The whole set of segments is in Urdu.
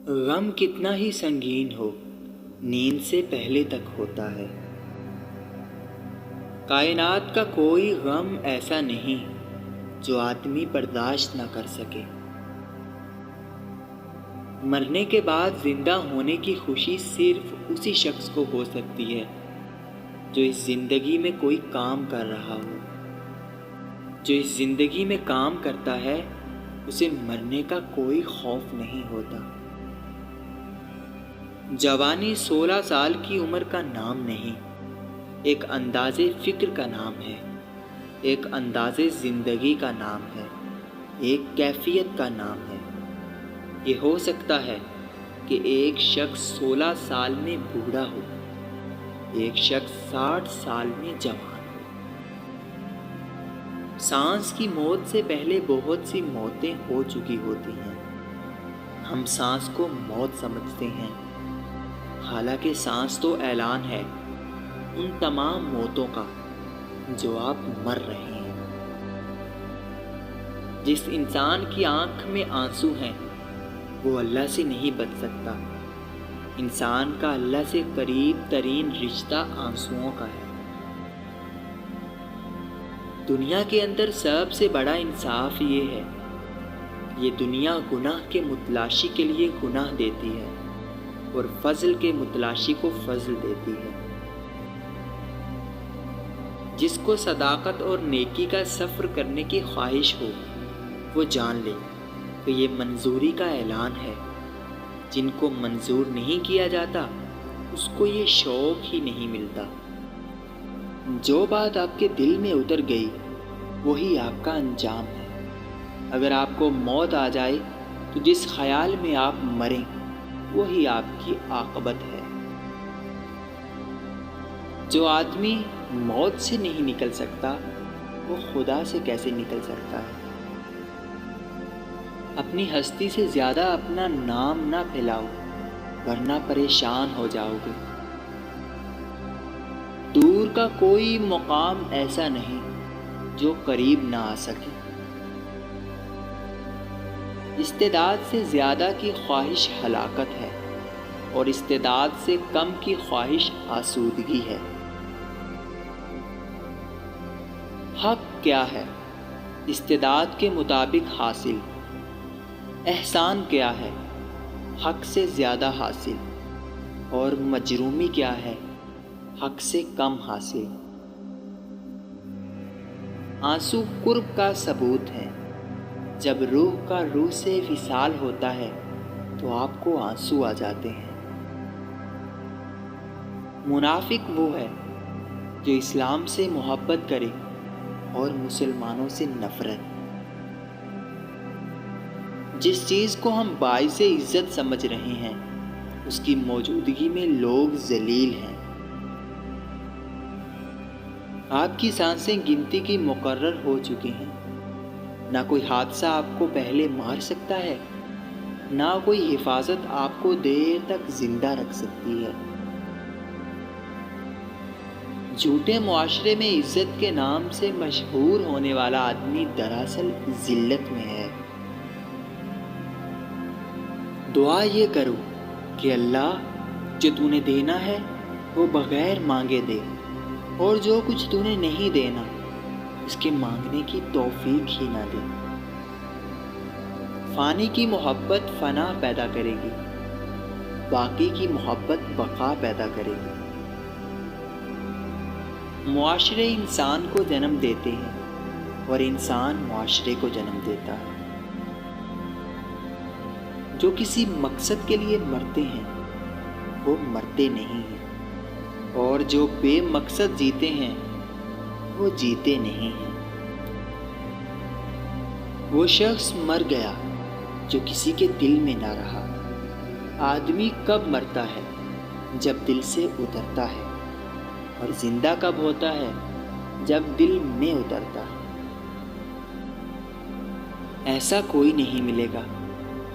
غم کتنا ہی سنگین ہو، نیند سے پہلے تک ہوتا ہے۔ کائنات کا کوئی غم ایسا نہیں جو آدمی برداشت نہ کر سکے۔ مرنے کے بعد زندہ ہونے کی خوشی صرف اسی شخص کو ہو سکتی ہے جو اس زندگی میں کوئی کام کر رہا ہو۔ جو اس زندگی میں کام کرتا ہے اسے مرنے کا کوئی خوف نہیں ہوتا۔ جوانی 16 سال کی عمر کا نام نہیں، ایک انداز فکر کا نام ہے، ایک انداز زندگی کا نام ہے، ایک کیفیت کا نام ہے۔ یہ ہو سکتا ہے کہ ایک شخص 16 سال میں بوڑھا ہو، ایک شخص 60 سال میں جوان ہو۔ سانس کی موت سے پہلے بہت سی موتیں ہو چکی ہوتی ہیں۔ ہم سانس کو موت سمجھتے ہیں، حالانکہ سانس تو اعلان ہے ان تمام موتوں کا جو آپ مر رہے ہیں۔ جس انسان کی آنکھ میں آنسو ہیں وہ اللہ سے نہیں بچ سکتا۔ انسان کا اللہ سے قریب ترین رشتہ آنسوؤں کا ہے۔ دنیا کے اندر سب سے بڑا انصاف یہ ہے، یہ دنیا گناہ کے متلاشی کے لیے گناہ دیتی ہے اور فضل کے متلاشی کو فضل دیتی ہے۔ جس کو صداقت اور نیکی کا سفر کرنے کی خواہش ہو وہ جان لے کہ یہ منظوری کا اعلان ہے۔ جن کو منظور نہیں کیا جاتا اس کو یہ شوق ہی نہیں ملتا۔ جو بات آپ کے دل میں اتر گئی وہی آپ کا انجام ہے۔ اگر آپ کو موت آ جائے تو جس خیال میں آپ مریں وہی آپ کی عاقبت ہے۔ جو آدمی موت سے نہیں نکل سکتا وہ خدا سے کیسے نکل سکتا ہے؟ اپنی ہستی سے زیادہ اپنا نام نہ پھیلاؤ ورنہ پریشان ہو جاؤ گے۔ دور کا کوئی مقام ایسا نہیں جو قریب نہ آ سکے۔ استعداد سے زیادہ کی خواہش ہلاکت ہے اور استعداد سے کم کی خواہش آسودگی ہے۔ حق کیا ہے؟ استعداد کے مطابق حاصل۔ احسان کیا ہے؟ حق سے زیادہ حاصل۔ اور مجرومی کیا ہے؟ حق سے کم حاصل۔ آنسو قرب کا ثبوت ہے۔ جب روح کا روح سے وصال ہوتا ہے تو آپ کو آنسو آ جاتے ہیں۔ منافق وہ ہے جو اسلام سے محبت کرے اور مسلمانوں سے نفرت۔ جس چیز کو ہم باعث عزت سمجھ رہے ہیں اس کی موجودگی میں لوگ ذلیل ہیں۔ آپ کی سانسیں گنتی کی مقرر ہو چکی ہیں۔ نہ کوئی حادثہ آپ کو پہلے مار سکتا ہے، نہ کوئی حفاظت آپ کو دیر تک زندہ رکھ سکتی ہے۔ جھوٹے معاشرے میں عزت کے نام سے مشہور ہونے والا آدمی دراصل ذلت میں ہے۔ دعا یہ کرو کہ اللہ جو تو نے دینا ہے وہ بغیر مانگے دے، اور جو کچھ تو نے نہیں دینا اس کے مانگنے کی توفیق ہی نہ دے۔ فانی کی محبت فنا پیدا کرے گی، باقی کی محبت بقا پیدا کرے گی۔ معاشرے انسان کو جنم دیتے ہیں اور انسان معاشرے کو جنم دیتا ہے۔ جو کسی مقصد کے لیے مرتے ہیں وہ مرتے نہیں ہیں، اور جو بے مقصد جیتے ہیں وہ جیتے نہیں ہیں۔ وہ شخص مر گیا جو کسی کے دل میں نہ رہا۔ آدمی کب مرتا ہے؟ جب دل سے اترتا ہے، اور زندہ کب ہوتا ہے؟ جب دل میں اترتا ہے۔ ایسا کوئی نہیں ملے گا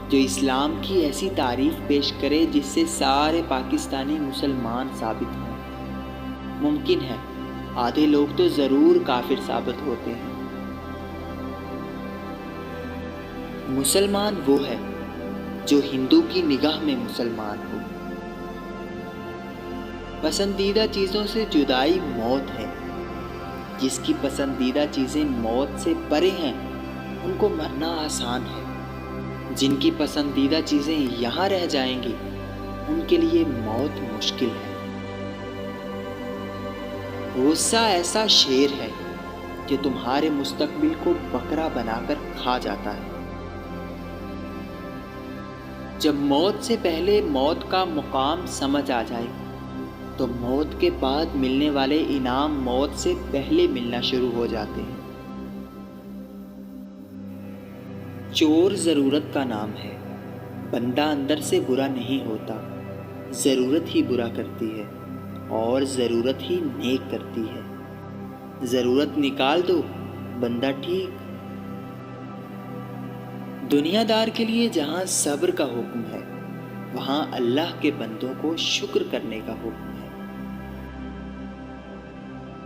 جو اسلام کی ایسی تعریف پیش کرے جس سے سارے پاکستانی مسلمان ثابت ہوں۔ ممکن ہے آدھے لوگ تو ضرور کافر ثابت ہوتے ہیں۔ مسلمان وہ ہے جو ہندو کی نگاہ میں مسلمان ہو۔ پسندیدہ چیزوں سے جدائی موت ہے۔ جس کی پسندیدہ چیزیں موت سے پرے ہیں ان کو مرنا آسان ہے۔ جن کی پسندیدہ چیزیں یہاں رہ جائیں گی ان کے لیے موت مشکل ہے۔ غصہ ایسا شیر ہے جو تمہارے مستقبل کو بکرا بنا کر کھا جاتا ہے۔ جب موت سے پہلے موت کا مقام سمجھ آ جائے تو موت کے بعد ملنے والے انعام موت سے پہلے ملنا شروع ہو جاتے ہیں۔ چور ضرورت کا نام ہے۔ بندہ اندر سے برا نہیں ہوتا، ضرورت ہی برا کرتی ہے اور ضرورت ہی نیک کرتی ہے۔ ضرورت نکال دو، بندہ ٹھیک۔ دنیا دار کے لیے جہاں صبر کا حکم ہے وہاں اللہ کے بندوں کو شکر کرنے کا حکم ہے۔